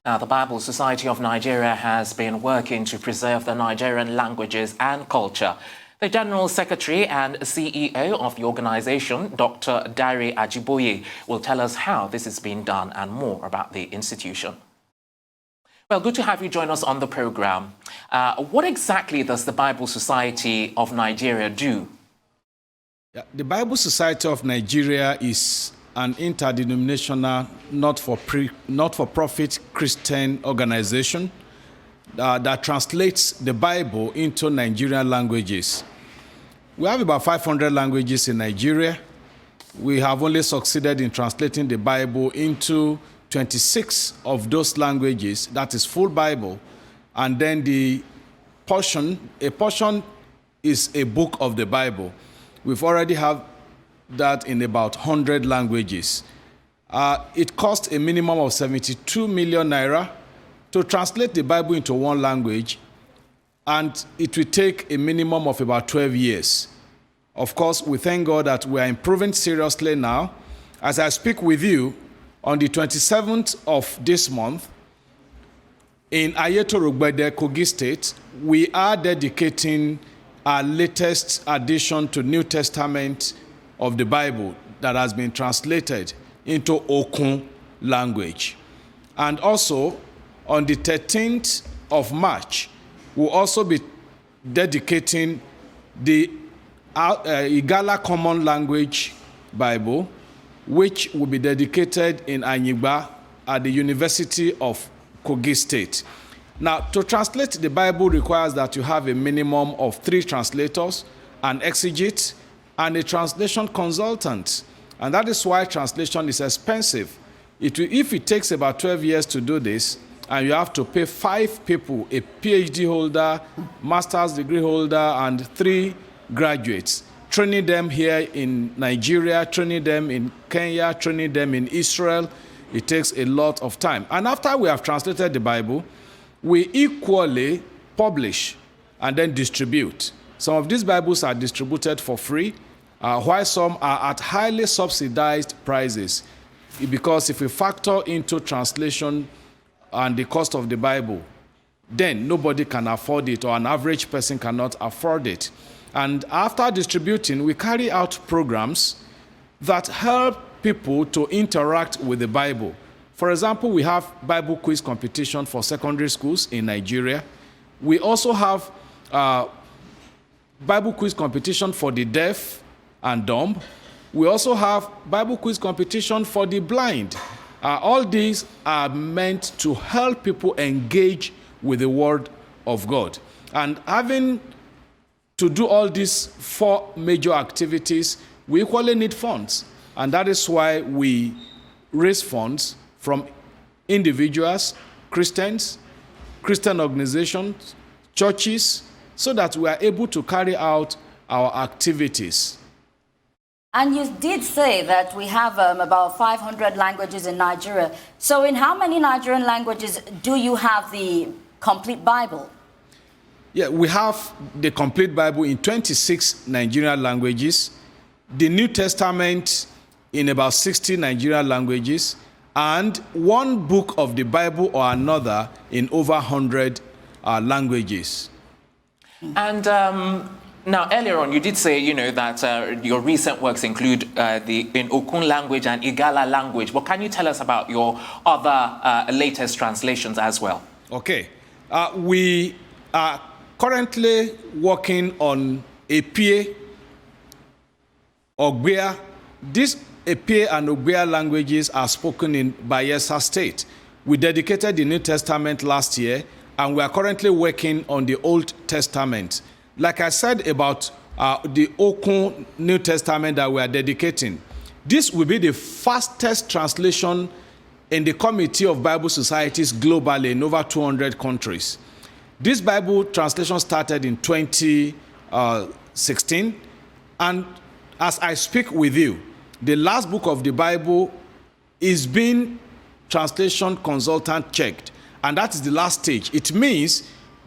Now, the Bible Society of Nigeria has been working to preserve the Nigerian languages and culture. The General Secretary and CEO of the organization, Dr. Dare Ajiboye, will tell us how this is being done and more about the institution. Well, good to have you join us on the program. What exactly does the Bible Society of Nigeria do? Yeah, the Bible Society of Nigeria is an interdenominational, not-for-profit Christian organization that translates the Bible into Nigerian languages. We have about 500 languages in Nigeria. We have only succeeded in translating the Bible into 26 of those languages, that is full Bible, and then a portion is a book of the Bible. We've already have that in about 100 languages. It costs a minimum of 72 million naira to translate the Bible into one language, and it will take a minimum of about 12 years. Of course, we thank God that we are improving seriously now. As I speak with you, on the 27th of this month, in Ayetorogbede, Kogi State, we are dedicating our latest addition to New Testament of the Bible that has been translated into Okun language. And also, on the 13th of March, we'll also be dedicating the Igala Common Language Bible, which will be dedicated in Anyigba at the University of Kogi State. Now, to translate the Bible requires that you have a minimum of 3 translators, an exegete, and a translation consultant. And that is why translation is expensive. If it takes about 12 years to do this, and you have to pay 5 people, a PhD holder, master's degree holder, and 3 graduates, training them here in Nigeria, training them in Kenya, training them in Israel, it takes a lot of time. And after we have translated the Bible, we equally publish and then distribute. Some of these Bibles are distributed for free, while some are at highly subsidized prices. Because if we factor into translation and the cost of the Bible, then nobody can afford it, or an average person cannot afford it. And after distributing, we carry out programs that help people to interact with the Bible. For example, we have Bible quiz competition for secondary schools in Nigeria. We also have Bible quiz competition for the deaf and dumb. We also have Bible quiz competition for the blind. All these are meant to help people engage with the Word of God. And having to do all these 4 major activities, we equally need funds. And that is why we raise funds from individuals, Christians, Christian organizations, churches, so that we are able to carry out our activities. And you did say that we have about 500 languages in Nigeria. So in how many Nigerian languages do you have the complete Bible? Yeah, we have the complete Bible in 26 Nigerian languages, the New Testament in about 60 Nigerian languages, and one book of the Bible or another in over 100 languages. And now, earlier on, you did say, that your recent works include in Okun language and Igala language. But can you tell us about your other latest translations as well? Okay. We are currently working on Epie, Ogbia. These Epie and Ogbia languages are spoken in Bayelsa State. We dedicated the New Testament last year, and we are currently working on the Old Testament. Like I said about the Okun New Testament that we are dedicating, this will be the fastest translation in the Committee of Bible Societies globally in over 200 countries. This Bible translation started in 2016, and as I speak with you, the last book of the Bible is being translation consultant checked, and that is the last stage. It means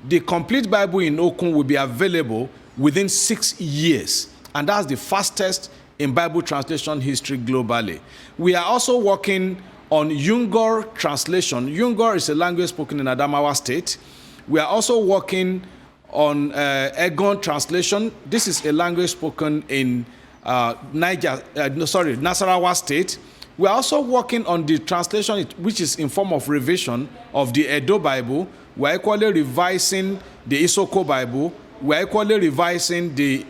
the complete Bible in Okun will be available within 6 years, and that's the fastest in Bible translation history globally. We are also working on Yungur translation. Yungur is a language spoken in Adamawa State. We are also working on Egon translation. This is a language spoken in Nasarawa State. We are also working on the translation, which is in form of revision of the Edo Bible. We are equally revising the Isoko Bible. We are equally revising the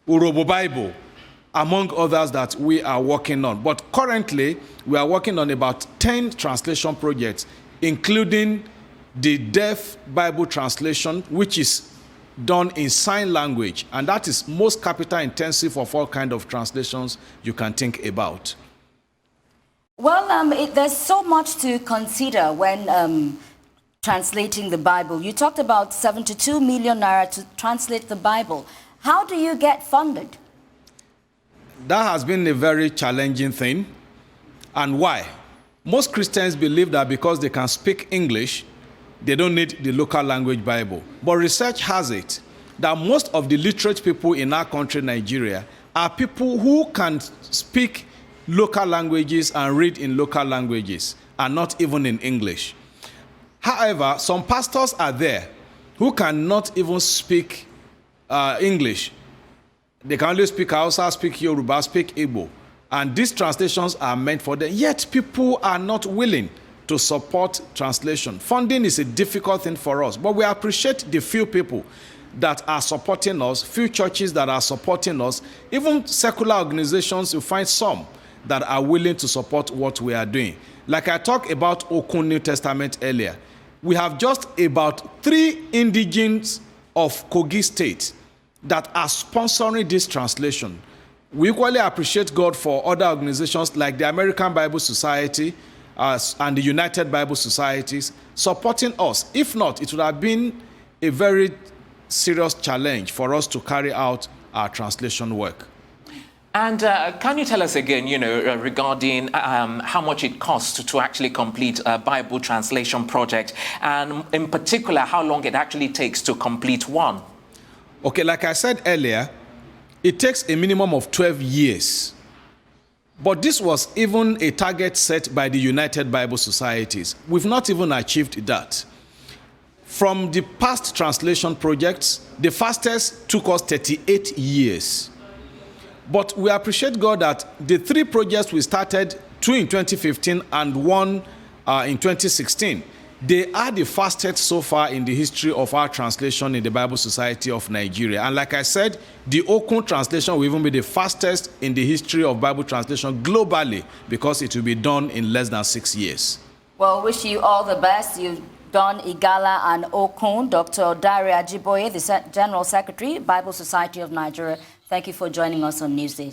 Urobo Bible, among others that we are working on. But currently, we are working on about 10 translation projects, including the Deaf Bible translation, which is done in sign language, and that is most capital intensive of all kind of translations you can think about. Well, there's so much to consider when translating the Bible. You talked about 72 million naira to translate the Bible. How do you get funded? That has been a very challenging thing. And why? Most Christians believe that because they can speak English, they don't need the local language Bible. But research has it that most of the literate people in our country, Nigeria, are people who can speak local languages and read in local languages, and not even in English. However, some pastors are there who cannot even speak English. They can only speak Hausa, speak Yoruba, speak Igbo. And these translations are meant for them. Yet people are not willing to support translation. Funding is a difficult thing for us, but we appreciate the few people that are supporting us, few churches that are supporting us, even secular organizations. You find some that are willing to support what we are doing. Like I talked about Okun New Testament earlier, we have just about 3 indigenes of Kogi State that are sponsoring this translation. We equally appreciate God for other organizations like the American Bible Society and the United Bible Societies supporting us. If not, it would have been a very serious challenge for us to carry out our translation work. And can you tell us again, regarding how much it costs to actually complete a Bible translation project, and in particular, how long it actually takes to complete one? Okay, like I said earlier, it takes a minimum of 12 years. But this was even a target set by the United Bible Societies. We've not even achieved that. From the past translation projects, the fastest took us 38 years. But we appreciate God that the 3 projects we started, 2 in 2015 and 1 in 2016, they are the fastest so far in the history of our translation in the Bible Society of Nigeria. And like I said, the Okun translation will even be the fastest in the history of Bible translation globally, because it will be done in less than 6 years. Well, wish you all the best. You've done Igala and Okun. Dr. Dare Ajiboye, the General Secretary, Bible Society of Nigeria. Thank you for joining us on Newsday.